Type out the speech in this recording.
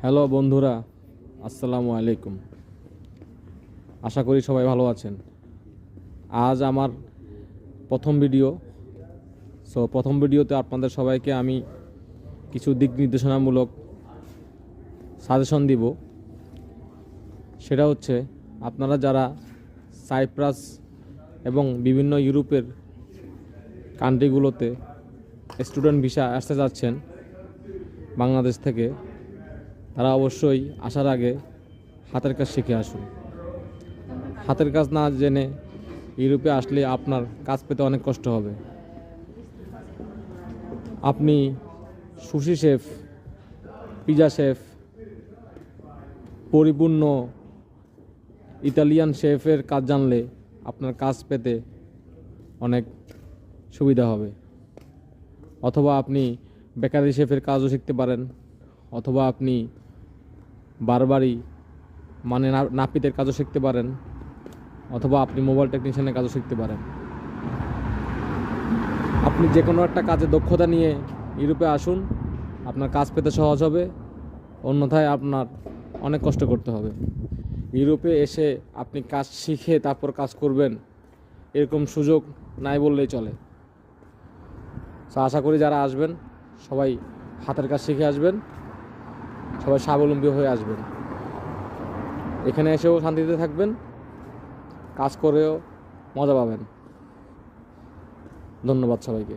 Hello বন্ধুরা, আসসালামু আলাইকুম। আশা করি সবাই ভালো আছেন। আজ আমার প্রথম ভিডিও। প্রথম ভিডিওতে আপনাদের সবাইকে আমি কিছু দিক নির্দেশনামূলক সাজেশন দিব। সেটা হচ্ছে, আপনারা যারা সাইপ্রাস এবং বিভিন্ন ইউরোপের কান্ট্রিগুলোতে স্টুডেন্ট ভিসা আসতে যাচ্ছেন বাংলাদেশ থেকে, তারা অবশ্যই আসার আগে হাতের কাজ শিখে আসুন। হাতের কাজ না জেনে ইউরোপে আসলে আপনার কাজ পেতে অনেক কষ্ট হবে। আপনি সুশি শেফ, পিজা শেফ, পরিপূর্ণ ইতালিয়ান শেফের কাজ জানলে আপনার কাজ পেতে অনেক সুবিধা হবে। অথবা আপনি বেকারি শেফের কাজও শিখতে পারেন, অথবা আপনি বারবারি মানে নাপিতের কাজও শিখতে পারেন, অথবা আপনি মোবাইল টেকনিশিয়ানের কাজও শিখতে পারেন। আপনি যে কোনো একটা কাজে দক্ষতা নিয়ে ইউরোপে আসুন, আপনার কাজ পেতে সহজ হবে। অন্যথায় আপনার অনেক কষ্ট করতে হবে। ইউরোপে এসে আপনি কাজ শিখে তারপর কাজ করবেন, এরকম সুযোগ নাই বললেই চলে। আশা করি যারা আসবেন সবাই হাতের কাজ শিখে আসবেন, সবাই স্বাবলম্বী হয়ে আসবেন। এখানে এসেও শান্তিতে থাকবেন, কাজ করেও মজা পাবেন। ধন্যবাদ সবাইকে।